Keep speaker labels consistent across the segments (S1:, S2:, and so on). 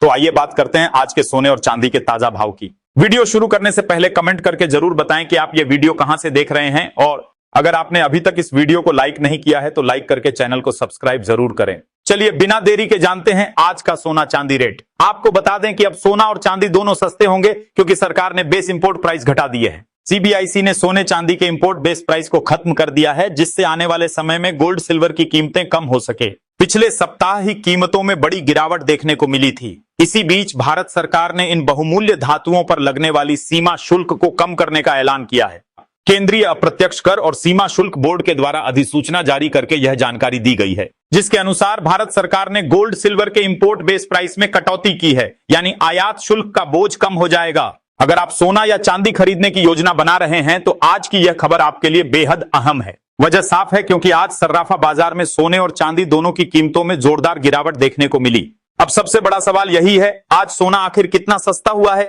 S1: तो आइए बात करते हैं आज के सोने और चांदी के ताजा भाव की। वीडियो शुरू करने से पहले कमेंट करके जरूर बताएं कि आप ये वीडियो कहां से देख रहे हैं, और अगर आपने अभी तक इस वीडियो को लाइक नहीं किया है तो लाइक करके चैनल को सब्सक्राइब जरूर करें। चलिए बिना देरी के जानते हैं आज का सोना चांदी रेट। आपको बता दें कि अब सोना और चांदी दोनों सस्ते होंगे क्योंकि सरकार ने बेस इंपोर्ट प्राइस घटा दिए हैं। सीबीआईसी ने सोने चांदी के इंपोर्ट बेस प्राइस को खत्म कर दिया है, जिससे आने वाले समय में गोल्ड सिल्वर की कीमतें कम हो सके। पिछले सप्ताह ही कीमतों में बड़ी गिरावट देखने को मिली थी। इसी बीच भारत सरकार ने इन बहुमूल्य धातुओं पर लगने वाली सीमा शुल्क को कम करने का ऐलान किया है। केंद्रीय अप्रत्यक्ष कर और सीमा शुल्क बोर्ड के द्वारा अधिसूचना जारी करके यह जानकारी दी गई है, जिसके अनुसार भारत सरकार ने गोल्ड सिल्वर के इंपोर्ट बेस प्राइस में कटौती की है, यानी आयात शुल्क का बोझ कम हो जाएगा। अगर आप सोना या चांदी खरीदने की योजना बना रहे हैं तो आज की यह खबर आपके लिए बेहद अहम है। वजह साफ है क्योंकि आज सर्राफा बाजार में सोने और चांदी दोनों की कीमतों में जोरदार गिरावट देखने को मिली। अब सबसे बड़ा सवाल यही है, आज सोना आखिर कितना सस्ता हुआ है,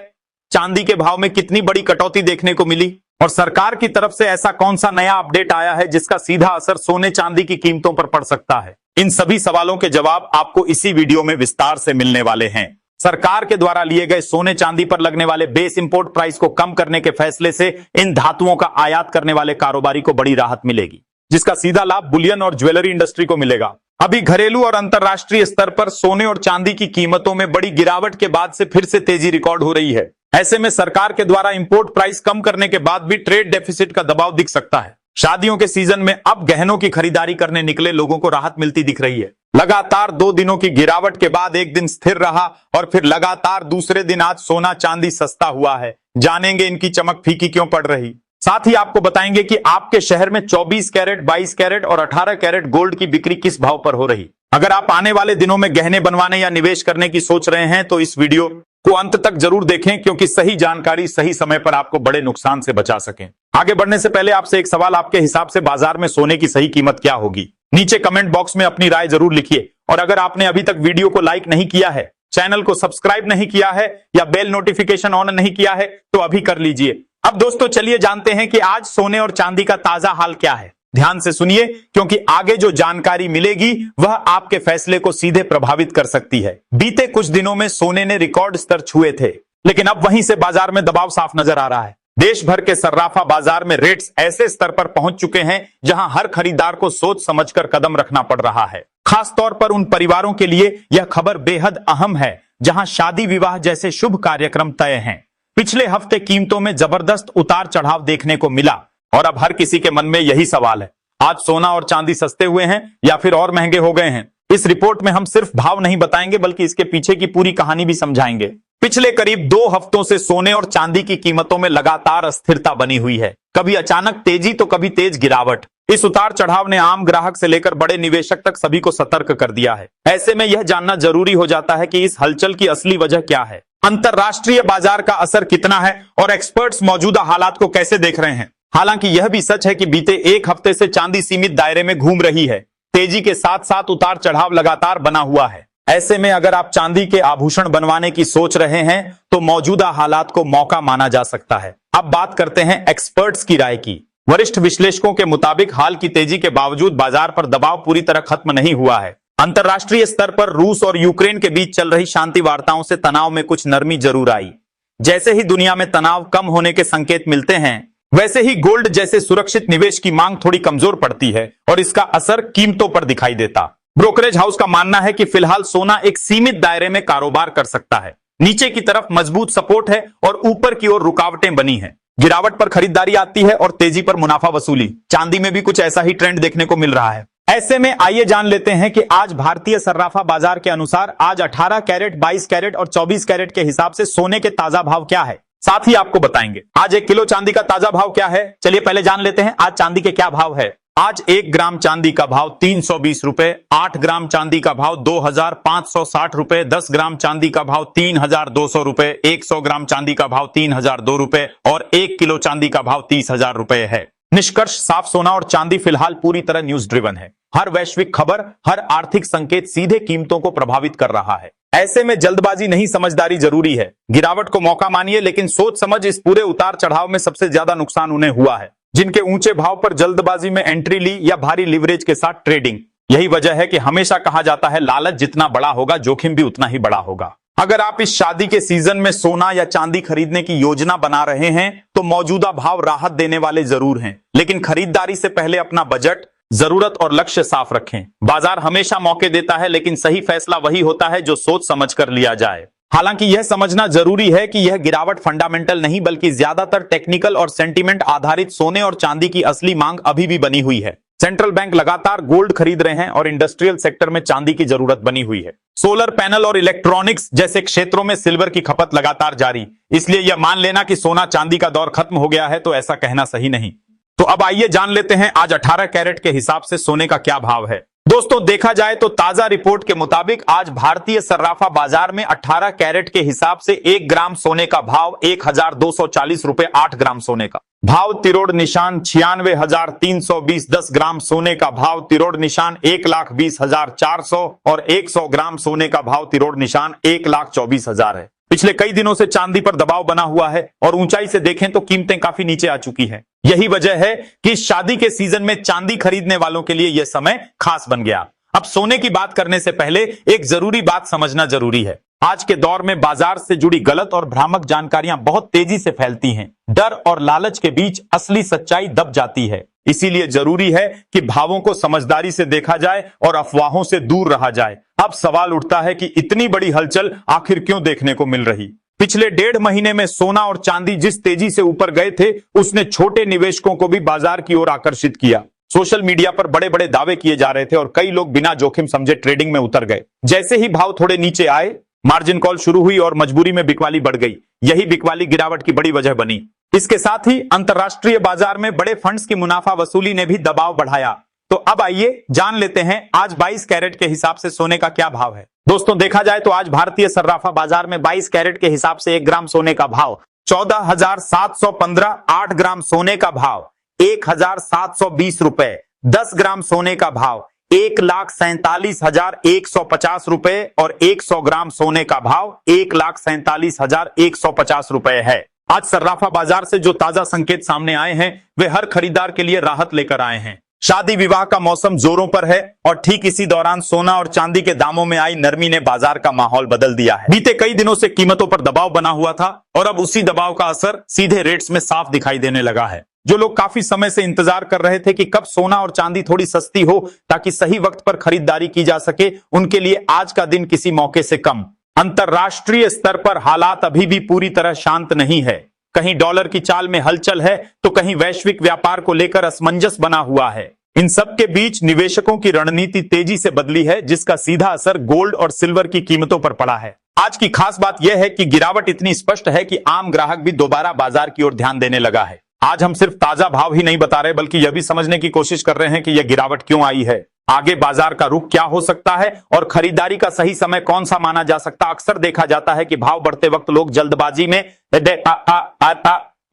S1: चांदी के भाव में कितनी बड़ी कटौती देखने को मिली, और सरकार की तरफ से ऐसा कौन सा नया अपडेट आया है जिसका सीधा असर सोने चांदी की कीमतों पर पड़ सकता है। इन सभी सवालों के जवाब आपको इसी वीडियो में विस्तार से मिलने वाले हैं। सरकार के द्वारा लिए गए सोने चांदी पर लगने वाले बेस इंपोर्ट प्राइस को कम करने के फैसले से इन धातुओं का आयात करने वाले कारोबारी को बड़ी राहत मिलेगी, जिसका सीधा लाभ बुलियन और ज्वेलरी इंडस्ट्री को मिलेगा। अभी घरेलू और अंतरराष्ट्रीय स्तर पर सोने और चांदी की कीमतों में बड़ी गिरावट के बाद से फिर से तेजी रिकॉर्ड हो रही है। ऐसे में सरकार के द्वारा इंपोर्ट प्राइस कम करने के बाद भी ट्रेड डेफिसिट का दबाव दिख सकता है। शादियों के सीजन में अब गहनों की खरीदारी करने निकले लोगों को राहत मिलती दिख रही है। लगातार 2 दिनों की गिरावट के बाद एक दिन स्थिर रहा और फिर लगातार दूसरे दिन आज सोना चांदी सस्ता हुआ है। जानेंगे इनकी चमक फीकी क्यों पड़ रही। साथ ही आपको बताएंगे कि आपके शहर में 24 कैरेट, 22 कैरेट और 18 कैरेट गोल्ड की बिक्री किस भाव पर हो रही। अगर आप आने वाले दिनों में गहने बनवाने या निवेश करने की सोच रहे हैं तो इस वीडियो को अंत तक जरूर देखें, क्योंकि सही जानकारी सही समय पर आपको बड़े नुकसान से बचा सके। आगे बढ़ने से पहले आपसे एक सवाल, आपके हिसाब से बाजार में सोने की सही कीमत क्या होगी? नीचे कमेंट बॉक्स में अपनी राय जरूर लिखिए, और अगर आपने अभी तक वीडियो को लाइक नहीं किया है, चैनल को सब्सक्राइब नहीं किया है या बेल नोटिफिकेशन ऑन नहीं किया है तो अभी कर लीजिए। अब दोस्तों चलिए जानते हैं कि आज सोने और चांदी का ताजा हाल क्या है। ध्यान से सुनिए, क्योंकि आगे जो जानकारी मिलेगी वह आपके फैसले को सीधे प्रभावित कर सकती है। बीते कुछ दिनों में सोने ने रिकॉर्ड स्तर छुए थे, लेकिन अब वहीं से बाजार में दबाव साफ नजर आ रहा है। देश भर के सर्राफा बाजार में रेट्स ऐसे स्तर पर पहुंच चुके हैं जहां हर खरीदार को सोच समझकर कदम रखना पड़ रहा है। खास तौर पर उन परिवारों के लिए यह खबर बेहद अहम है जहां शादी विवाह जैसे शुभ कार्यक्रम तय हैं। पिछले हफ्ते कीमतों में जबरदस्त उतार चढ़ाव देखने को मिला और अब हर किसी के मन में यही सवाल है, आज सोना और चांदी सस्ते हुए हैं या फिर और महंगे हो गए हैं। इस रिपोर्ट में हम सिर्फ भाव नहीं बताएंगे बल्कि इसके पीछे की पूरी कहानी भी समझाएंगे। पिछले करीब 2 हफ्तों से सोने और चांदी की कीमतों में लगातार अस्थिरता बनी हुई है, कभी अचानक तेजी तो कभी तेज गिरावट। इस उतार चढ़ाव ने आम ग्राहक से लेकर बड़े निवेशक तक सभी को सतर्क कर दिया है। ऐसे में यह जानना जरूरी हो जाता है कि इस हलचल की असली वजह क्या है, अंतरराष्ट्रीय बाजार का असर कितना है और एक्सपर्ट्स मौजूदा हालात को कैसे देख रहे हैं। हालांकि यह भी सच है कि बीते 1 हफ्ते से चांदी सीमित दायरे में घूम रही है। तेजी के साथ साथ उतार चढ़ाव लगातार बना हुआ है। ऐसे में अगर आप चांदी के आभूषण बनवाने की सोच रहे हैं तो मौजूदा हालात को मौका माना जा सकता है। अब बात करते हैं एक्सपर्ट्स की राय की। वरिष्ठ विश्लेषकों के मुताबिक हाल की तेजी के बावजूद बाजार पर दबाव पूरी तरह खत्म नहीं हुआ है। अंतरराष्ट्रीय स्तर पर रूस और यूक्रेन के बीच चल रही शांति वार्ताओं से तनाव में कुछ नरमी जरूर आई। जैसे ही दुनिया में तनाव कम होने के संकेत मिलते हैं, वैसे ही गोल्ड जैसे सुरक्षित निवेश की मांग थोड़ी कमजोर पड़ती है और इसका असर कीमतों पर दिखाई देता। ब्रोकरेज हाउस का मानना है कि फिलहाल सोना एक सीमित दायरे में कारोबार कर सकता है। नीचे की तरफ मजबूत सपोर्ट है और ऊपर की ओर रुकावटें बनी हैं। गिरावट पर खरीदारी आती है और तेजी पर मुनाफा वसूली। चांदी में भी कुछ ऐसा ही ट्रेंड देखने को मिल रहा है। ऐसे में आइए जान लेते हैं कि आज भारतीय सर्राफा बाजार के अनुसार आज 18 कैरेट, 22 कैरेट और 24 कैरेट के हिसाब से सोने के ताजा भाव क्या है। साथ ही आपको बताएंगे आज 1 किलो चांदी का ताजा भाव क्या है। चलिए पहले जान लेते हैं आज चांदी के क्या भाव है। आज 1 ग्राम चांदी का भाव 320 रुपए, 8 ग्राम चांदी का भाव 2560 रुपए, 10 ग्राम चांदी का भाव 3200 रुपए, 100 ग्राम चांदी का भाव 3002 रुपए और 1 किलो चांदी का भाव 30,000 रुपए है। निष्कर्ष साफ, सोना और चांदी फिलहाल पूरी तरह न्यूज ड्रिवन है। हर वैश्विक खबर, हर आर्थिक संकेत सीधे कीमतों को प्रभावित कर रहा है। ऐसे में जल्दबाजी नहीं, समझदारी जरूरी है। गिरावट को मौका मानिए, लेकिन सोच समझ। इस पूरे उतार चढ़ाव में सबसे ज्यादा नुकसान उन्हें हुआ है जिनके ऊंचे भाव पर जल्दबाजी में एंट्री ली या भारी लिवरेज के साथ ट्रेडिंग। यही वजह है कि हमेशा कहा जाता है लालच जितना बड़ा होगा जोखिम भी उतना ही बड़ा होगा। अगर आप इस शादी के सीजन में सोना या चांदी खरीदने की योजना बना रहे हैं तो मौजूदा भाव राहत देने वाले जरूर हैं, लेकिन खरीदारी से पहले अपना बजट, जरूरत और लक्ष्य साफ रखें। बाजार हमेशा मौके देता है, लेकिन सही फैसला वही होता है जो सोच समझ कर लिया जाए। हालांकि यह समझना जरूरी है कि यह गिरावट फंडामेंटल नहीं बल्कि ज्यादातर टेक्निकल और सेंटीमेंट आधारित सोने और चांदी की असली मांग अभी भी बनी हुई है। सेंट्रल बैंक लगातार गोल्ड खरीद रहे हैं और इंडस्ट्रियल सेक्टर में चांदी की जरूरत बनी हुई है। सोलर पैनल और इलेक्ट्रॉनिक्स जैसे क्षेत्रों में सिल्वर की खपत लगातार जारी, इसलिए यह मान लेना कि सोना चांदी का दौर खत्म हो गया है तो ऐसा कहना सही नहीं। तो अब आइए जान लेते हैं आज 18 कैरेट के हिसाब से सोने का क्या भाव है। दोस्तों, देखा जाए तो ताजा रिपोर्ट के मुताबिक आज भारतीय सर्राफा बाजार में 18 कैरेट के हिसाब से 1 ग्राम सोने का भाव 1240 रुपए 8 ग्राम सोने का भाव तिरोड़ निशान 96,320, 10 ग्राम सोने का भाव तिरोड़ निशान 1,20,400 और 100 ग्राम सोने का भाव तिरोड़ निशान 1,24,000 है। पिछले कई दिनों से चांदी पर दबाव बना हुआ है और ऊंचाई से देखें तो कीमतें काफी नीचे आ चुकी हैं। यही वजह है कि शादी के सीजन में चांदी खरीदने वालों के लिए यह समय खास बन गया। अब सोने की बात करने से पहले एक जरूरी बात समझना जरूरी है। आज के दौर में बाजार से जुड़ी गलत और भ्रामक जानकारियां बहुत तेजी से फैलती हैं। डर और लालच के बीच असली सच्चाई दब जाती है। इसीलिए जरूरी है कि भावों को समझदारी से देखा जाए और अफवाहों से दूर रहा जाए। अब सवाल उठता है कि इतनी बड़ी हलचल आखिर क्यों देखने को मिल रही? पिछले 1.5 महीने में सोना और चांदी जिस तेजी से ऊपर गए थे, उसने छोटे निवेशकों को भी बाजार की ओर आकर्षित किया। सोशल मीडिया पर बड़े बड़े दावे किए जा रहे थे और कई लोग बिना जोखिम समझे ट्रेडिंग में उतर गए। जैसे ही भाव थोड़े नीचे आए, मार्जिन कॉल शुरू हुई और मजबूरी में बिकवाली बढ़ गई। यही बिकवाली गिरावट की बड़ी वजह बनी। इसके साथ ही अंतरराष्ट्रीय बाजार में बड़े फंड्स की मुनाफा वसूली ने भी दबाव बढ़ाया। तो अब आइए जान लेते हैं आज 22 कैरेट के हिसाब से सोने का क्या भाव है। दोस्तों, देखा जाए तो आज भारतीय सर्राफा बाजार में 22 कैरेट के हिसाब से 1 ग्राम सोने का भाव 14,715, 8 ग्राम सोने का भाव 1,720 रुपए, 10 ग्राम सोने का भाव 1,47,150 रुपए और 100 ग्राम सोने का भाव 1,47,150 रुपए है। आज सर्राफा बाजार से जो ताजा संकेत सामने आए हैं वे हर खरीदार के लिए राहत लेकर आए हैं। शादी विवाह का मौसम जोरों पर है और ठीक इसी दौरान सोना और चांदी के दामों में आई नरमी ने बाजार का माहौल बदल दिया है। बीते कई दिनों से कीमतों पर दबाव बना हुआ था और अब उसी दबाव का असर सीधे रेट्स में साफ दिखाई देने लगा है। जो लोग काफी समय से इंतजार कर रहे थे कि कब सोना और चांदी थोड़ी सस्ती हो ताकि सही वक्त पर खरीदारी की जा सके, उनके लिए आज का दिन किसी मौके से कम। अंतरराष्ट्रीय स्तर पर हालात अभी भी पूरी तरह शांत नहीं है। कहीं डॉलर की चाल में हलचल है तो कहीं वैश्विक व्यापार को लेकर असमंजस बना हुआ है। इन सब के बीच निवेशकों की रणनीति तेजी से बदली है, जिसका सीधा असर गोल्ड और सिल्वर की कीमतों पर पड़ा है। आज की खास बात यह है कि गिरावट इतनी स्पष्ट है कि आम ग्राहक भी दोबारा बाजार की ओर ध्यान देने लगा है। आज हम सिर्फ ताजा भाव ही नहीं बता रहे बल्कि यह भी समझने की कोशिश कर रहे हैं कि यह गिरावट क्यों आई है, आगे बाजार का रुख क्या हो सकता है और खरीदारी का सही समय कौन सा माना जा सकता। अक्सर देखा जाता है कि भाव बढ़ते वक्त लोग जल्दबाजी में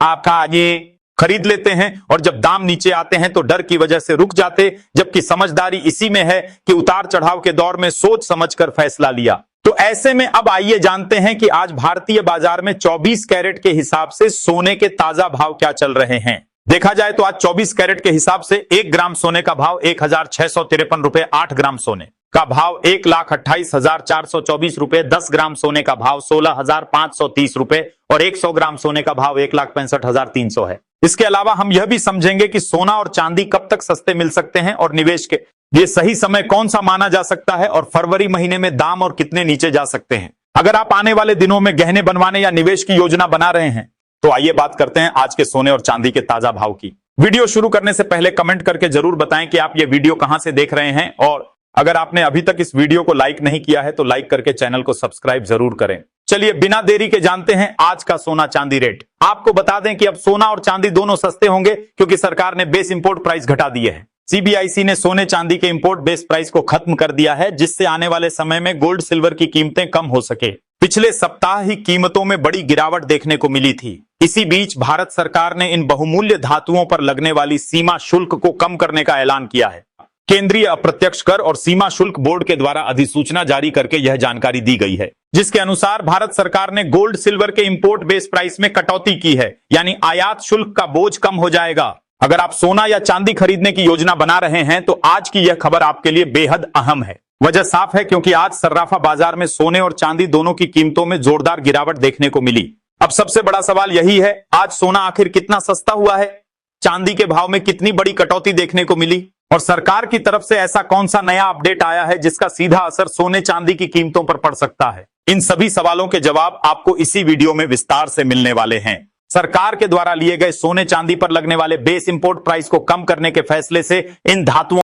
S1: आपका ये खरीद लेते हैं और जब दाम नीचे आते हैं तो डर की वजह से रुक जाते, जबकि समझदारी इसी में है कि उतार चढ़ाव के दौर में सोच समझकर फैसला लिया। तो ऐसे में अब आइए जानते हैं कि आज भारतीय बाजार में 24 कैरेट के हिसाब से सोने के ताजा भाव क्या चल रहे हैं। देखा जाए तो आज 24 कैरेट के हिसाब से 1 ग्राम सोने का भाव 1,653 रुपए, 8 ग्राम सोने का भाव 1,28,424 रुपए, 10 ग्राम सोने का भाव 16,530 रुपए और 100 ग्राम सोने का भाव 1,65,300 है। इसके अलावा हम यह भी समझेंगे कि सोना और चांदी कब तक सस्ते मिल सकते हैं और निवेश के ये सही समय कौन सा माना जा सकता है और फरवरी महीने में दाम और कितने नीचे जा सकते हैं। अगर आप आने वाले दिनों में गहने बनवाने या निवेश की योजना बना रहे हैं तो आइए बात करते हैं आज के सोने और चांदी के ताजा भाव की। वीडियो शुरू करने से पहले कमेंट करके जरूर बताएं कि आप ये वीडियो कहां से देख रहे हैं और अगर आपने अभी तक इस वीडियो को लाइक नहीं किया है तो लाइक करके चैनल को सब्सक्राइब जरूर करें। चलिए बिना देरी के जानते हैं आज का सोना चांदी रेट। आपको बता दें कि अब सोना और चांदी दोनों सस्ते होंगे क्योंकि सरकार ने बेस इंपोर्ट प्राइस घटा दिए हैं। सीबीआईसी ने सोने चांदी के इंपोर्ट बेस प्राइस को खत्म कर दिया है, जिससे आने वाले समय में गोल्ड सिल्वर की कीमतें कम हो सके। पिछले सप्ताह ही कीमतों में बड़ी गिरावट देखने को मिली थी। इसी बीच भारत सरकार ने इन बहुमूल्य धातुओं पर लगने वाली सीमा शुल्क को कम करने का ऐलान किया है। केंद्रीय अप्रत्यक्ष कर और सीमा शुल्क बोर्ड के द्वारा अधिसूचना जारी करके यह जानकारी दी गई है, जिसके अनुसार भारत सरकार ने गोल्ड सिल्वर के इंपोर्ट बेस प्राइस में कटौती की है, यानी आयात शुल्क का बोझ कम हो जाएगा। अगर आप सोना या चांदी खरीदने की योजना बना रहे हैं तो आज की यह खबर आपके लिए बेहद अहम है। वजह साफ है क्योंकि आज सर्राफा बाजार में सोने और चांदी दोनों की कीमतों में जोरदार गिरावट देखने को मिली। अब सबसे बड़ा सवाल यही है, आज सोना आखिर कितना सस्ता हुआ है, चांदी के भाव में कितनी बड़ी कटौती देखने को मिली और सरकार की तरफ से ऐसा कौन सा नया अपडेट आया है जिसका सीधा असर सोने चांदी की कीमतों पर पड़ सकता है। इन सभी सवालों के जवाब आपको इसी वीडियो में विस्तार से मिलने वाले हैं। सरकार के द्वारा लिए गए सोने चांदी पर लगने वाले बेस इंपोर्ट प्राइस को कम करने के फैसले से इन धातुओं